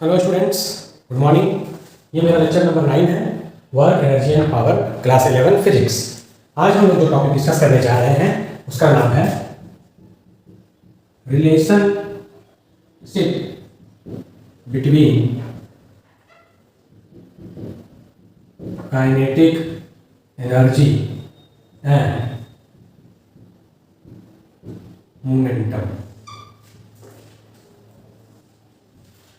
Hello students, good morning. ये मेरा lecture number 9 है, work energy and power, class 11 physics. आज हम लोग जो टॉपिक डिस्कस करने जा रहे हैं उसका नाम है relationship between kinetic energy and momentum.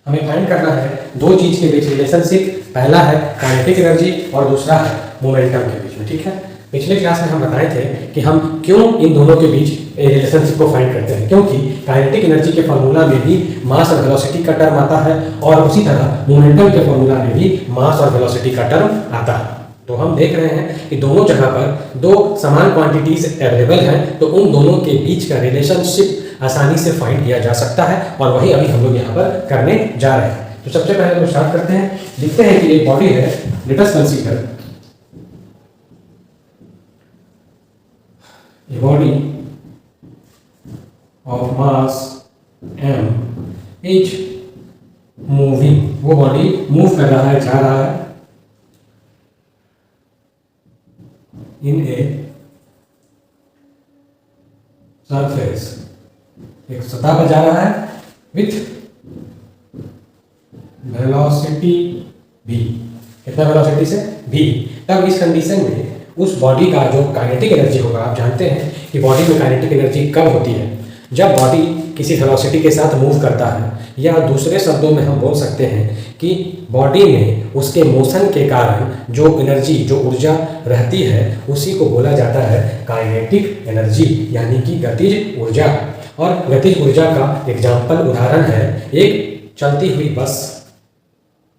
हमें फाइंड करना है दो चीज के बीच रिलेशनशिप। पहला है काइनेटिक एनर्जी और दूसरा है मोमेंटम के बीच में। ठीक है, पिछले क्लास में हम बताए थे कि हम क्यों इन दोनों के बीच रिलेशनशिप को फाइंड करते हैं, क्योंकि काइनेटिक एनर्जी के फॉर्मूला में भी मास और वेलोसिटी का टर्म आता है और उसी तरह मोमेंटम के फॉर्मूला में भी मास और वेलोसिटी का टर्म आता है। तो हम देख रहे हैं कि दोनों जगह पर दो समान क्वांटिटीज अवेलेबल हैं, तो उन दोनों के बीच का रिलेशनशिप आसानी से फाइंड किया जा सकता है और वही अभी हम लोग यहाँ पर करने जा रहे हैं। तो सबसे पहले हम स्टार्ट करते हैं, लिखते हैं कि एक बॉडी है, let us consider a body of mass m is moving. वो बॉडी मूव कर रहा है, जा रहा है इन ए सरफेस, एक सतह पर जा रहा है विथ वेलोसिटी v। कितना वेलोसिटी से? v। तब इस कंडीशन में उस बॉडी का जो काइनेटिक एनर्जी होगा, आप जानते हैं कि बॉडी में काइनेटिक एनर्जी कब होती है? जब बॉडी किसी वेलोसिटी के साथ मूव करता है, या दूसरे शब्दों में हम बोल सकते हैं कि बॉडी में उसके मोशन के कारण जो एनर्जी, जो ऊर्जा रहती है, उसी को बोला जाता है काइनेटिक एनर्जी, यानी कि गतिज ऊर्जा। और गतिज ऊर्जा का एग्जाम्पल, उदाहरण है एक चलती हुई बस।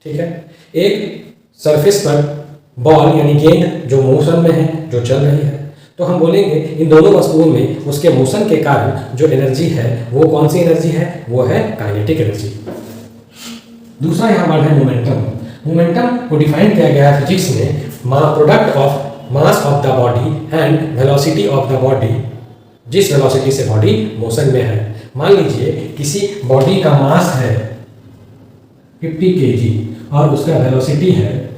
ठीक है, एक सरफेस पर बॉल यानी गेंद जो मोशन में है, जो चल रही है, तो हम बोलेंगे इन दोनों वस्तुओं में उसके मोशन के कारण जो एनर्जी है वो कौन सी एनर्जी है? वो है काइनेटिक एनर्जी। दूसरा यहाँ वर्ड है मोमेंटम। मोमेंटम को डिफाइन किया गया है फिजिक्स में product of mass of the body and velocity of the body, जिस वेलोसिटी से बॉडी मोशन में है। मान लीजिए किसी बॉडी का मास है 50 kg और उसका वेलोसिटी है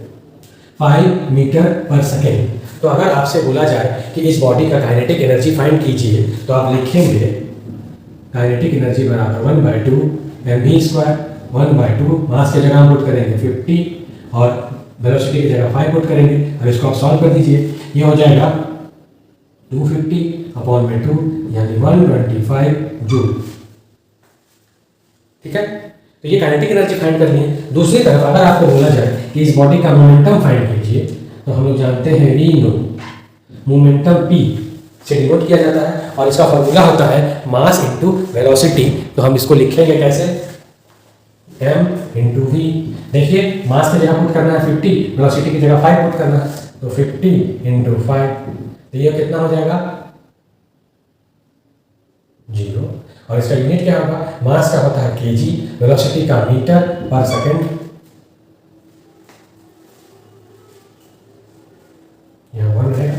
5 मीटर पर सेकेंड। तो अगर आपसे बोला जाए कि इस बॉडी का काइनेटिक एनर्जी फाइंड कीजिए, तो आप लिखेंगे काइनेटिक एनर्जी बराबर 1/2 mv²। 1/2 मास की जगह हम पुट करेंगे 50 और वेलोसिटी की जगह 5 पुट करेंगे। अब इसको आप सॉल्व कर दीजिए, ये हो जाएगा 250/2 यानी 125 जूल। ठीक है, तो ये काइनेटिक एनर्जी फाइंड करनी है। दूसरी तरफ अगर आपको बोला जाए कि इस बॉडी का मोमेंटम फाइंड कीजिए, तो हम लोग जानते हैं वी नो मोमेंटम p से डिनोट किया जाता है और इसका फॉर्मूला होता है मास इनटू वेलोसिटी। तो हम इसको लिखेंगे कैसे? m into v. देखिए, मास की जगह पुट करना है 50, वेलोसिटी की जगह 5 पुट करना है, तो 50 इंटू 5, तो ये कितना हो जाएगा? 0। और इसका यूनिट क्या होगा? मास का होता है केजी, वेलोसिटी का मीटर पर सेकेंड। यहाँ 1 रहेगा।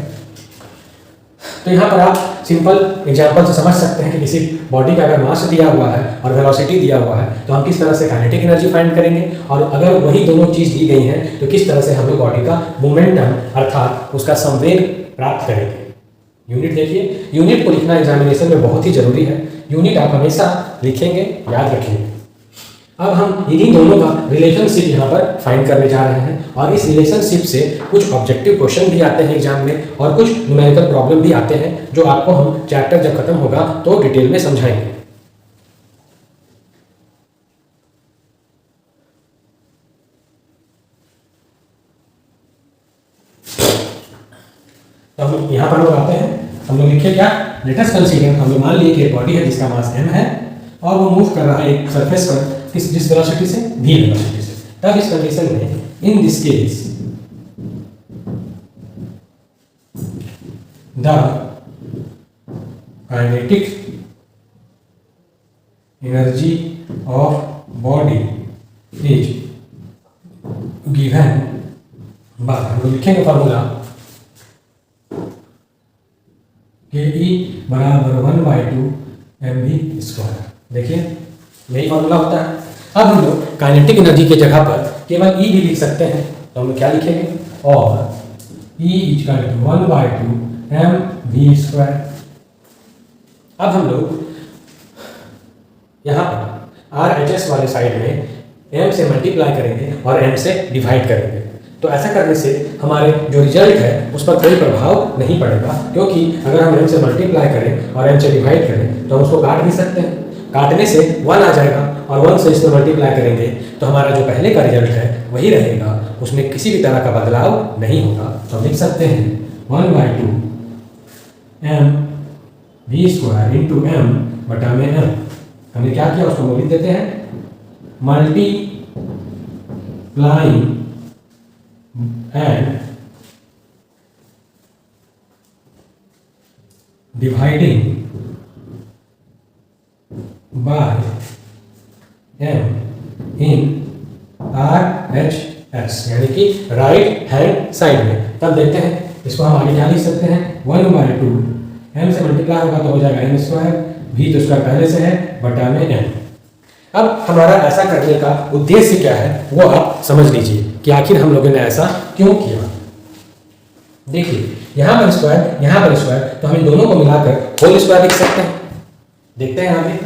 तो यहाँ पर आप सिंपल एग्जांपल से समझ सकते हैं कि किसी बॉडी का अगर मास दिया हुआ है और वेलोसिटी दिया हुआ है, तो हम किस तरह से काइनेटिक एनर्जी फाइंड करेंगे, और अगर वही दोनों चीज दी गई हैं तो किस तरह से हम लोग बॉडी का मोमेंटम अर्थात उसका संवेग प्राप्त करेंगे। यूनिट देखिए, यूनिट को लिखना एग्जामिनेशन में बहुत ही जरूरी है। यूनिट आप हमेशा लिखेंगे, याद रखेंगे। अब हम इन्हीं दोनों का रिलेशनशिप यहाँ पर फाइंड करने जा रहे हैं, और इस रिलेशनशिप से कुछ ऑब्जेक्टिव क्वेश्चन भी आते हैं एग्जाम में और कुछ न्यूमेरिकल प्रॉब्लम भी आते हैं, जो आपको हम चैप्टर जब खत्म होगा तो डिटेल में समझाएंगे। तो हम यहाँ पर लोग आते हैं, हम लोग लिखे क्या? लेट अस कंसीडर, हम लोग मान लिए कि एक बॉडी है जिसका मास m है और वो मूव कर रहा है एक सरफेस पर जिस वेलोसिटी से? v वेलोसिटी से। तब इस कंडीशन में in this case the kinetic energy of body is given by, हम लोग लिखेंगे फॉर्मूला के बराबर 1/2 mv²। देखिए, यही फॉर्मूला होता है। अब हम लोग काइनेटिक एनर्जी की जगह पर केवल ई भी लिख सकते हैं, तो हम क्या लिखेंगे, और ई इक्वल टू 1/2 mv²। अब हम लोग यहाँ पर आर एच एस वाले साइड में m से मल्टीप्लाई करेंगे और m से डिवाइड करेंगे। तो ऐसा करने से हमारे जो रिजल्ट है उस पर कोई प्रभाव नहीं पड़ेगा, क्योंकि अगर हम m से मल्टीप्लाई करें और m से डिवाइड करें तो हम उसको काट भी सकते हैं। काटने से 1 आ जाएगा और 1 से इसमें मल्टीप्लाई करेंगे तो हमारा जो पहले का रिजल्ट है वही रहेगा, उसमें किसी भी तरह का बदलाव नहीं होगा। तो हम लिख सकते हैं 1/2 mv² इंटू m बटा में m। हमने क्या किया, उसको लिख देते हैं multiplying and dividing by m in RHS, यानी कि राइट हैंड साइड में। तब देखते हैं इसको हम आगे क्या लिख सकते हैं, 1/2 m से मल्टीप्लाई होगा तो हो जाएगा m², v तो स्क्वायर पहले से है बटा में m। अब हमारा ऐसा करने का उद्देश्य क्या है वो आप समझ लीजिए कि आखिर हम लोगों ने ऐसा क्यों किया। देखिए यहाँ पर स्क्वायर, यहाँ पर स्क्वायर, तो हम इन दोनों को मिलाकर होल स्क्वायर लिख सकते हैं। देखते हैं आगे,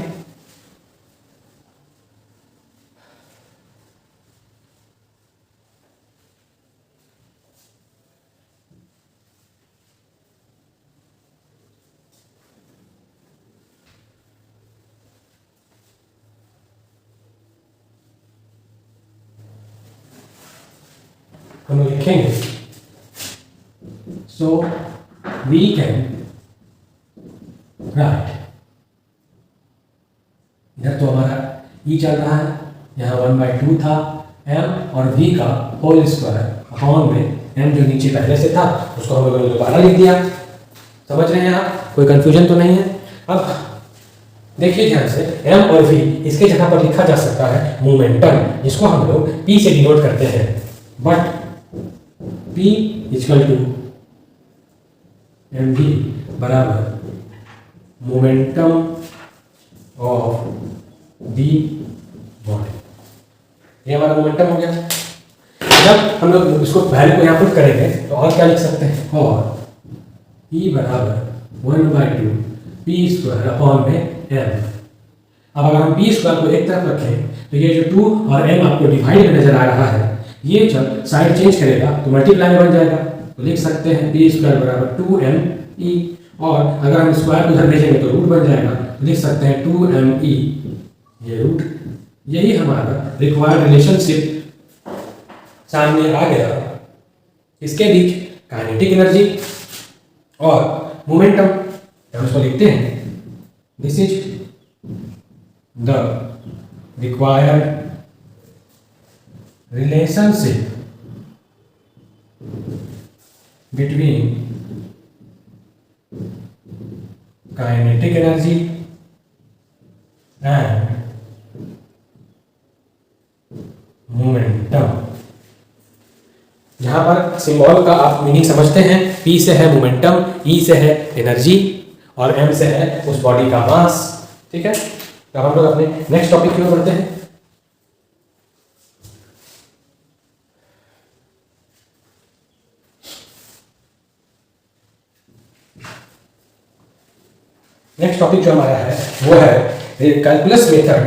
हम लिखेंगे सो वी कैन राइट, इधर तो हमारा ई चल रहा है, यहाँ 1/2 था m और v का होल स्क्वायर अपॉन में m जो नीचे पहले से था उसको हम लोगों ने दोबारा लिख दिया। समझ रहे हैं आप, कोई कंफ्यूजन तो नहीं है। अब देखिए ध्यान से, m और v इसके जगह पर लिखा जा सकता है मोमेंटम, जिसको हम लोग p से डिनोट करते हैं, but P equal to mv बराबर मोमेंटम ऑफ दी बॉडी। ये हमारा मोमेंटम हो गया। जब हम लोग इसको वैल्यू को यहाँ पुट करेंगे तो और क्या लिख सकते हैं, और E बराबर 1/2 p² अपॉन में m। अब अगर हम p² को एक तरफ रखें तो ये जो 2 और m आपको डिवाइड में नजर आ रहा है, ये जब साइड चेंज करेगा तो मल्टीप्लाई में बन जाएगा। तो लिख सकते हैं p² बराबर 2me, और अगर हम स्क्वायर को उधर भेजेंगे तो रूट बन जाएगा, तो लिख सकते हैं 2me, ये रूट। यही हमारा रिक्वायर्ड रिलेशनशिप सामने आ गया इसके बीच काइनेटिक एनर्जी और मोमेंटम। हम इसको लिखते हैं, this is the required relationship between kinetic energy and momentum। जहां पर सिंबल का आप मीनिंग समझते हैं, P से है मोमेंटम, E से है एनर्जी और M से है उस बॉडी का मास। ठीक है, तो हम लोग अपने नेक्स्ट टॉपिक की ओर बढ़ते हैं। नेक्स्ट टॉपिक जो हमारा है वो है कैलकुलस मेथड।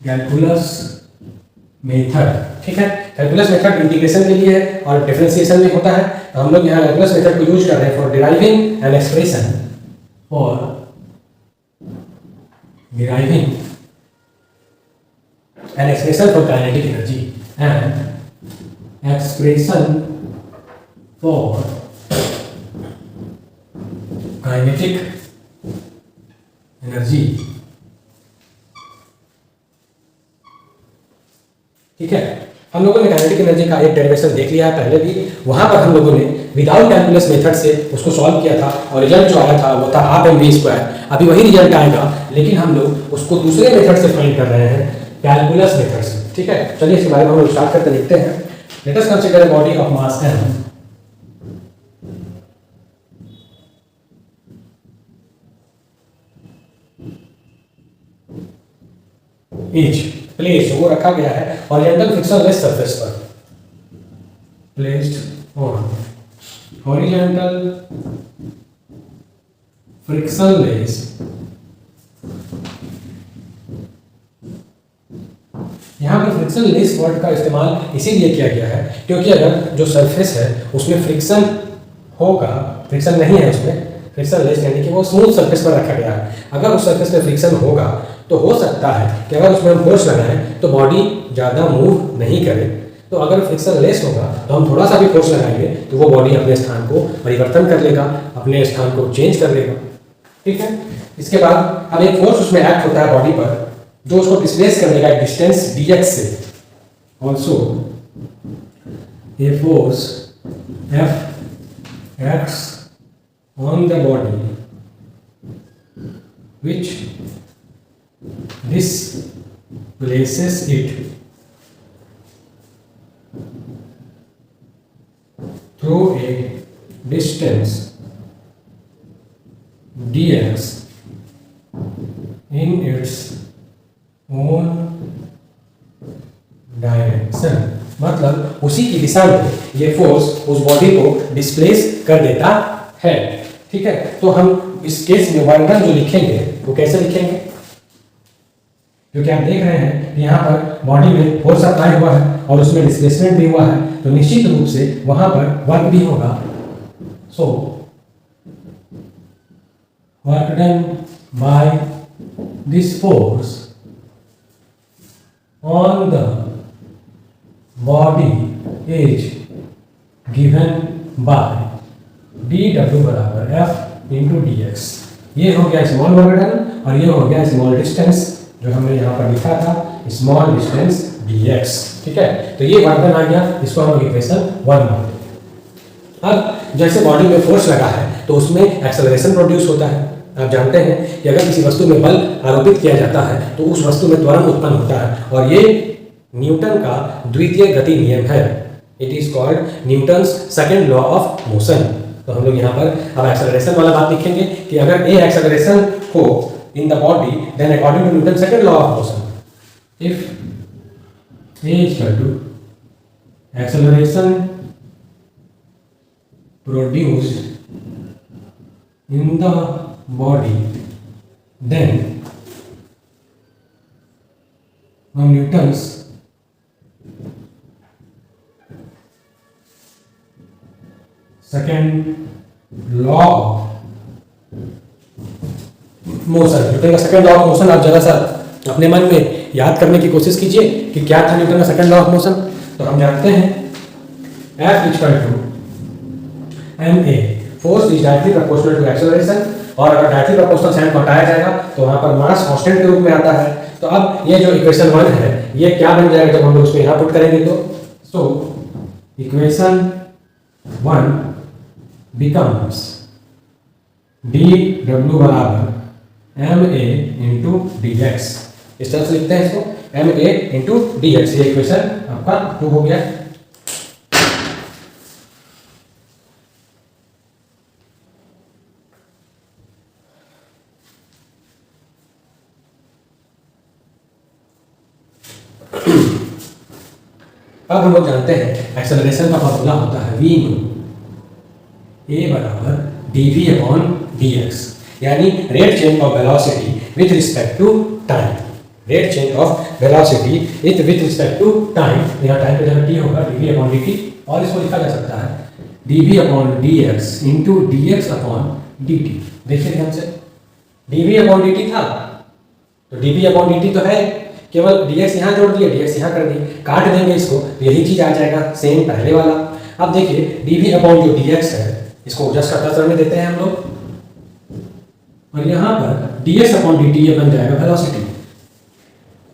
कैलकुलस मेथड, ठीक है, कैलकुलस मेथड इंटीग्रेशन के लिए है और डिफरेंशिएशन में होता है। तो हम लोग यहाँ कैलकुलस मेथड को यूज कर रहे हैं for deriving an expression, for deriving an expression for kinetic energy and expression for kinetic energy. ठीक है, हम लोगों ने काइनेटिक एनर्जी का एक डेरिवेशन देख लिया है पहले भी, वहां पर हम लोगों ने विदाउट कैलकुलस मेथड से उसको सॉल्व किया था और रिजल्ट जो आया था वो था हाफ mv²। अभी वही रिजल्ट आएगा लेकिन हम लोग उसको दूसरे मेथड से फाइंड कर रहे हैं, कैलकुलस मेथड से। ठीक है, चलिए इसके बारे में हम लोग स्टार्ट करके देखते हैं। Let us consider a body of mass m। Is placed, वो रखा गया है हॉरिजॉन्टल फ्रिक्शनलेस सरफेस पर, प्लेस्ड ऑन हॉरिजॉन्टल फ्रिक्शनलेस, यहाँ पर फ्रिक्शनलेस वर्ड का इस्तेमाल इसीलिए किया गया है क्योंकि अगर जो सरफेस है उसमें फ्रिक्शन होगा, फ्रिक्शन नहीं है उसमें, फ्रिक्शनलेस यानी कि वो स्मूथ सरफेस पर रखा गया है, अगर उस सरफेस में फ्रिक्शन होगा तो हो सकता है कि अगर उसमें हम फोर्स लगाएं तो बॉडी ज़्यादा मूव नहीं करे, तो अगर फ्रिक्शनलेस होगा तो हम थोड़ा सा भी फोर्स लगाएंगे तो वो बॉडी अपने स्थान को परिवर्तन कर लेगा, अपने स्थान को चेंज कर लेगा। ठीक है, इसके बाद अब एक फोर्स उसमें एक्ट होता है बॉडी पर जो उसको डिस्प्लेस कर देगा डिस्टेंस dx से। Also a force F acts on the body which displaces it through a distance dx in its own direction, मतलब उसी की दिशा में ये फोर्स उस बॉडी को डिस्प्लेस कर देता है। ठीक है, तो हम इस केस में वर्क डन जो लिखेंगे वो कैसे लिखेंगे, क्योंकि आप देख रहे हैं कि यहाँ पर बॉडी में फोर्स अप्लाई हुआ है और उसमें डिस्प्लेसमेंट भी हुआ है, तो निश्चित रूप से वहां पर वर्क भी होगा। So work done by this force on the body is given by dw बराबर f into dx। ये हो गया स्मॉल वर्क डन और ये हो गया स्मॉल डिस्टेंस जो हमने यहाँ पर लिखा था, स्मॉल डिस्टेंस dx। ठीक है, तो ये वर्क डन आ गया, इसको हम इक्वेशन 1 मानते हैं। अब जैसे बॉडी में फोर्स लगा है तो उसमें एक्सेलरेशन प्रोड्यूस होता है। आप जानते हैं कि अगर किसी वस्तु में बल आरोपित किया जाता है तो उस वस्तु में त्वरण उत्पन्न होता है और ये न्यूटन का द्वितीय गति नियम है। It is called Newton's second law of motion. तो हम लोग यहाँ पर अब एक्सेलरेशन वाला बात लिखेंगे कि अगर ए एक्सेलरेशन हो in the body then according to Newton second law of motion if a equal to acceleration produced in the body then from Newton's second law of motion, Newton का second law of motion आप जरा सा अपने मन में याद करने की कोशिश कीजिए कि क्या था न्यूटन का सेकंड लॉ ऑफ मोशन। तो हम जानते हैं F equal to ma, force is directly proportional to acceleration, और अगर डायरेक्टली प्रोपोर्शनल साइन को हटाया जाएगा तो वहां पर मास कांस्टेंट के रूप में आता है। तो अब ये जो इक्वेशन 1 है ये क्या बन जाएगा जब हम लोग उसको यहाँ पुट करेंगे तो सो इक्वेशन 1 बिकम्स dw बराबर ma इंटू dx। इस तरह से लिखते हैं इसको ma इंटू dx। ये इक्वेशन आपका 2 हो गया। अब हम लोग जानते हैं एक्सेलरेशन का फॉर्मूला होता है v न्यू a बराबर dv अपॉन dx, यानी rate change of velocity with respect to time. Rate change of velocity with respect to time, यहाँ टाइम पे जगह t होगा dv अपॉन dt, और इसको लिखा जा सकता है dv upon dx into dx upon dt। देखिए ध्यान से dv अपॉन dt था तो dv अपॉन dt तो है, केवल dx यहाँ जोड़ दिया, dx यहाँ कर दिए, काट देंगे इसको तो यही चीज आ जाएगा सेम पहले वाला। अब देखिए dv अपॉन जो dx है इसको जस्ट का करने देते हैं हम लोग, और यहाँ पर dx अपॉन dt ये बन जाएगा velocity,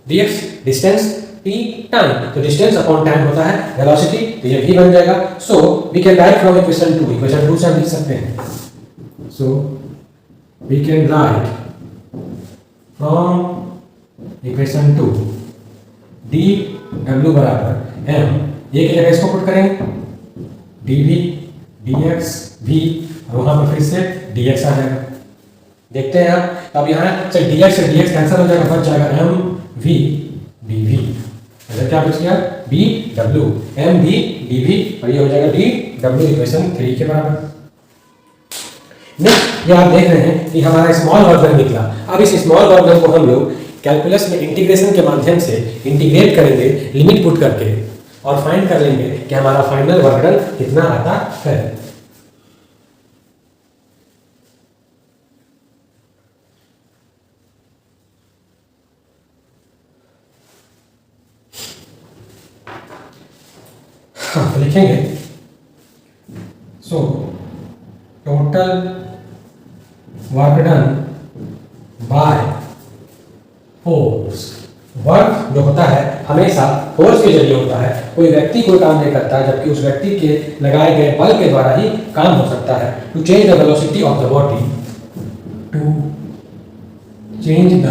dx distance t time, तो डिस्टेंस अपॉन टाइम होता है वेलोसिटी, तो ये भी बन जाएगा। So we can write from equation 2, equation 2 से हम लिख सकते हैं। So we can write from equation 2 dw बराबर m, ये की जगह इसको पुट करेंगे dv dx v, और वहां पर फिर से dx आ जाएगा। देखते हैं आप, अब यहाँ से dx कैंसिल हो जाएगा, बच जाएगा m v क्या बच गया, बी डब्ल्यू एम भी डी भी, और ये हो जाएगा डी डब्ल्यू इक्वेशन 3 के बराबर। नेक्स्ट ये आप देख रहे हैं कि हमारा स्मॉल वर्क डन निकला। अब इस स्मॉल वर्क डन को हम लोग कैलकुलस में इंटीग्रेशन के माध्यम से इंटीग्रेट करेंगे लिमिट पुट करके, और फाइंड कर लेंगे कि हमारा फाइनल वर्क डन कितना आता है। हाँ, तो लिखेंगे so total work done by force. Work जो होता है हमेशा फोर्स के जरिए होता है। कोई व्यक्ति कोई काम नहीं करता है, जबकि उस व्यक्ति के लगाए गए बल के द्वारा ही काम हो सकता है। To change the velocity of the body, to change the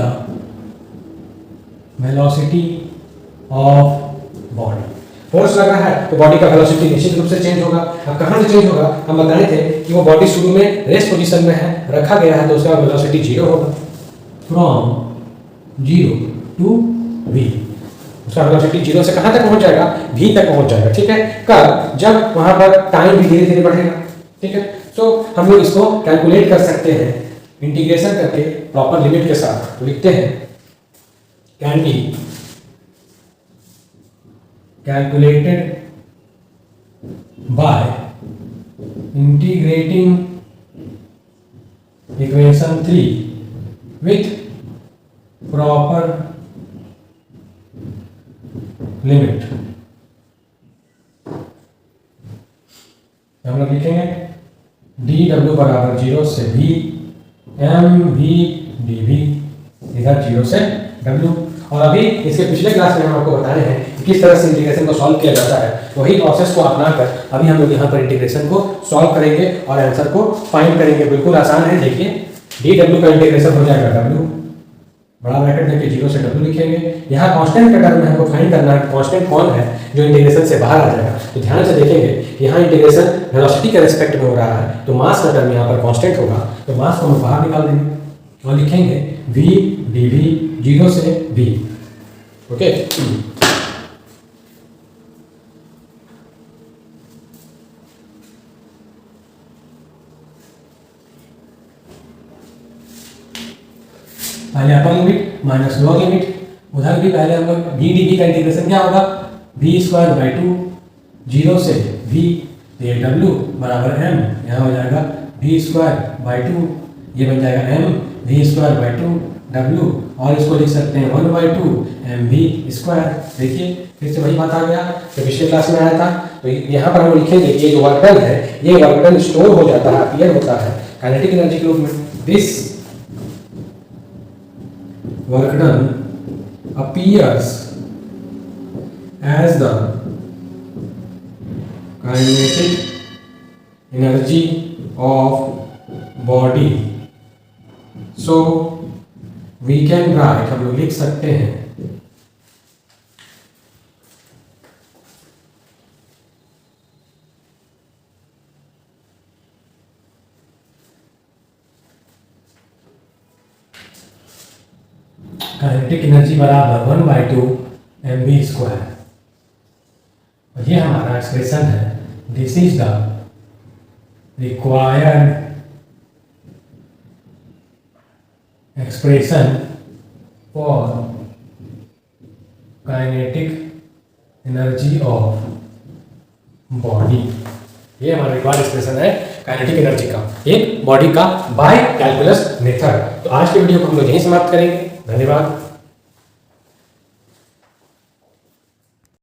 velocity of body. Force लगा है तो बॉडी का वेलोसिटी निश्चित रूप से चेंज होगा। अब कहाँ से चेंज होगा, हम बताए थे कि वो बॉडी शुरू में रेस्ट पोजीशन में है, रखा गया है, तो उसका वेलोसिटी 0 होगा। फ्रॉम 0 टू v, उसका वेलोसिटी 0 से कहाँ तक पहुंच जाएगा, v तक पहुंच जाएगा। ठीक है, कब, जब वहां पर टाइम भी धीरे धीरे बढ़ेगा। ठीक है, तो हम लोग इसको कैलकुलेट कर सकते हैं इंटीग्रेशन करके प्रॉपर लिमिट के साथ। तो लिखते हैं can be calculated by integrating equation 3 with proper limit। हम लोग लिखेंगे डी डब्ल्यू बराबर 0 से v, m v d v, इधर 0 से w। और अभी इसके पिछले क्लास में हम आपको बताए हैं कि किस तरह से इंटीग्रेशन को सॉल्व किया जाता है। वही प्रोसेस को अपनाकर अभी हम लोग यहाँ पर इंटीग्रेशन को सॉल्व करेंगे और आंसर को फाइंड करेंगे। बिल्कुल आसान है। देखिए डी डब्ल्यू का इंटीग्रेशन हो जाएगा डब्ल्यू, बड़ा ब्रैकेट देके 0 से w लिखेंगे। यहाँ कांस्टेंट के टर्म में हमको फाइंड करना है कांस्टेंट कौन है जो इंटीग्रेशन से बाहर आ जाएगा। तो ध्यान से देखेंगे यहाँ इंटीग्रेशन वेलोसिटी के रिस्पेक्ट में हो रहा है, तो मास का टर्म यहाँ पर कांस्टेंट होगा, तो मास को हम बाहर निकाल देंगे और लिखेंगे v dv 0 से v। ओके, पहले upper limit minus lower limit. उधर भी पहले हम लोग v dv का इंटीग्रेशन क्या होगा, v स्क्वायर बाई 2 0 से v, ये w बराबर m, यहाँ हो जाएगा v स्क्वायर बाई 2, ये बन जाएगा m v square by 2 w, और इसको लिख सकते हैं 1/2 mv स्क्वायर। देखिए फिर से वही बात आ गया जो पिछले क्लास में आया था। तो यहाँ पर हम लिखेंगे ये जो वर्क डन है, ये वर्क डन स्टोर हो जाता है, अपीयर होता है काइनेटिक एनर्जी के रूप में। This work done appears as the kinetic energy of body. So we can write, हम लोग लिख सकते हैं काइनेटिक एनर्जी बराबर 1/2 mv स्क्वायर। और ये हमारा एक्सप्रेशन है। This is the required expression for kinetic energy of body. ये हमारा रिक्वायर्ड एक्सप्रेशन है काइनेटिक एनर्जी का, एक बॉडी का बाय कैलकुलस मेथड। तो आज के वीडियो को हम लोग यहीं समाप्त करेंगे। धन्यवाद।